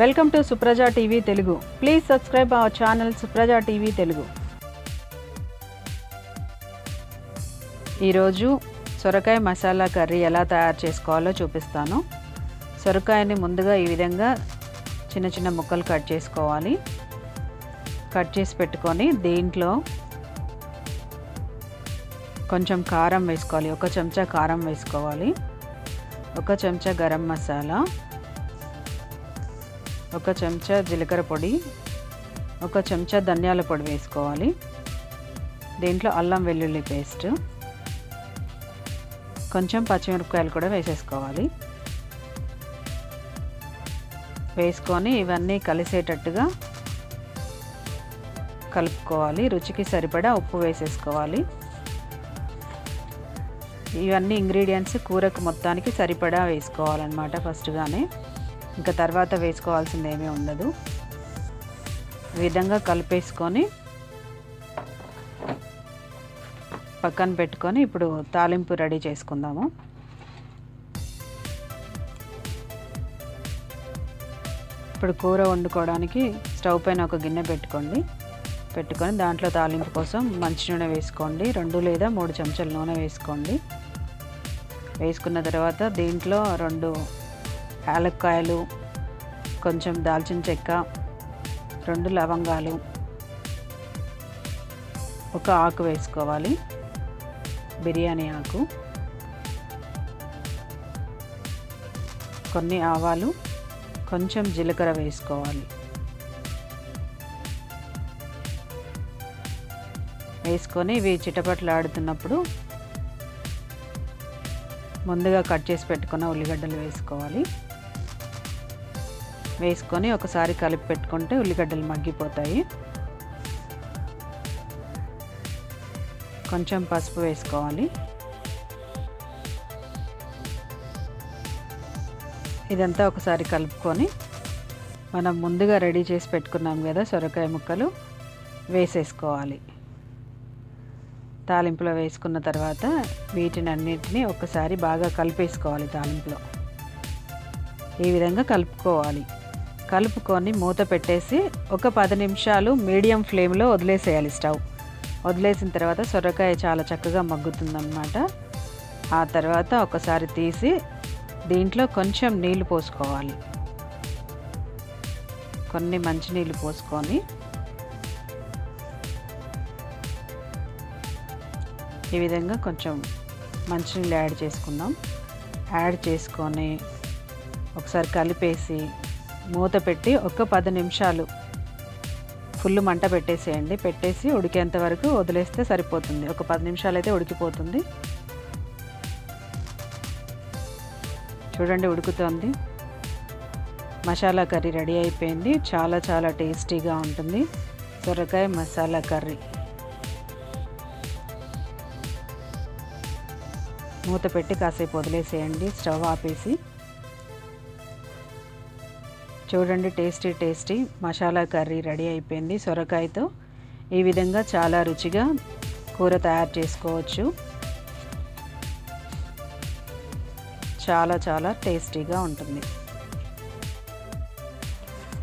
Welcome to SuprajaTV Telugu. Please subscribe our channel SuprajaTV Telugu. ఈరోజు సొరకాయ masala curry ఎలా తయారు చేసుకోవాలో చూపిస్తాను. సొరకాయని ముందుగా ఈ విధంగా చిన్న చిన్న ముక్కలు కట్ చేసుకోవాలి. కట్ చేసి పెట్టుకొని దీంట్లో కొంచెం కారం వేసుకోవాలి. 1 చెంచా కారం వేసుకోవాలి. 1 చెంచా గరం మసాలా, 1 చెంచా జీలకర్ర పొడి, 1 చెంచా ధనియాల పొడి వేసుకోవాలి. దీంట్లో అల్లం వెల్లుల్లి పేస్ట్, కొంచెం పచ్చిమిరపకాయలు కూడా వేసేసుకోవాలి. వేసుకొని ఇవన్నీ కలిసేటట్టుగా కలుపుకోవాలి. రుచికి సరిపడా ఉప్పు వేసేసుకోవాలి. ఇవన్నీ ఇంగ్రీడియంట్స్ కూరకు మొత్తానికి సరిపడా వేసుకోవాలన్నమాట ఫస్ట్గానే, ఇంకా తర్వాత వేసుకోవాల్సింది ఏమీ ఉండదు. ఈ విధంగా కలిపేసుకొని పక్కన పెట్టుకొని ఇప్పుడు తాలింపు రెడీ చేసుకుందాము. ఇప్పుడు కూర వండుకోవడానికి స్టవ్ పైన ఒక గిన్నె పెట్టుకొని దాంట్లో తాలింపు కోసం మంచి నూనె వేసుకోండి. 2 లేదా 3 చెంచాల నూనె వేసుకోండి. వేసుకున్న తర్వాత దీంట్లో 2 యాలక్కాయలు, కొంచెం దాల్చిన చెక్క, 2 లవంగాలు, 1 ఆకు వేసుకోవాలి, బిర్యానీ ఆకు, కొన్ని ఆవాలు, కొంచెం జీలకర్ర వేసుకోవాలి. వేసుకొని ఇవి చిటపటలాడుతున్నప్పుడు ముందుగా కట్ చేసి పెట్టుకున్న ఉల్లిగడ్డలు వేసుకోవాలి. వేసుకొని ఒకసారి కలిపి పెట్టుకుంటే ఉల్లిగడ్డలు మగ్గిపోతాయి. కొంచెం పసుపు వేసుకోవాలి. ఇదంతా ఒకసారి కలుపుకొని మనం ముందుగా రెడీ చేసి పెట్టుకున్నాం కదా సొరకాయ ముక్కలు వేసేసుకోవాలి. తాలింపులో వేసుకున్న తర్వాత వీటిని అన్నిటినీ ఒకసారి బాగా కలిపేసుకోవాలి. తాలింపులో ఈ విధంగా కలుపుకొని మూత పెట్టేసి ఒక 10 నిమిషాలు మీడియం ఫ్లేమ్లో వదిలేసేయాలి. స్టవ్ వదిలేసిన తర్వాత సొరకాయ చాలా చక్కగా మగ్గుతుందన్నమాట. ఆ తర్వాత ఒకసారి తీసి దీంట్లో కొంచెం నీళ్లు పోసుకోవాలి. కొన్ని మంచినీళ్ళు పోసుకొని ఈ విధంగా కొంచెం మంచినీళ్ళు యాడ్ చేసుకుందాం. యాడ్ చేసుకొని ఒకసారి కలిపేసి మూత పెట్టి ఒక 10 నిమిషాలు ఫుల్ మంట పెట్టేసేయండి. పెట్టేసి ఉడికేంత వరకు వదిలేస్తే సరిపోతుంది. ఒక 10 నిమిషాలు అయితే ఉడికిపోతుంది. చూడండి ఉడుకుతుంది. మసాలా కర్రీ రెడీ అయిపోయింది. చాలా చాలా టేస్టీగా ఉంటుంది సొరకాయ మసాలా కర్రీ. మూత పెట్టి కాసేపు వదిలేసేయండి. స్టవ్ ఆపేసి చూడండి టేస్టీ మసాలా కర్రీ రెడీ అయిపోయింది సొరకాయతో. ఈ విధంగా చాలా రుచిగా కూర తయారు చేసుకోవచ్చు. చాలా చాలా టేస్టీగా ఉంటుంది.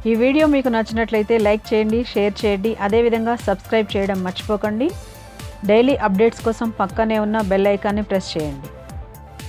ఈ వీడియో మీకు నచ్చినట్లయితే లైక్ చేయండి, షేర్ చేయండి, అదేవిధంగా సబ్స్క్రైబ్ చేయడం మర్చిపోకండి. డైలీ అప్డేట్స్ కోసం పక్కనే ఉన్న బెల్ ఐకాన్ని ప్రెస్ చేయండి.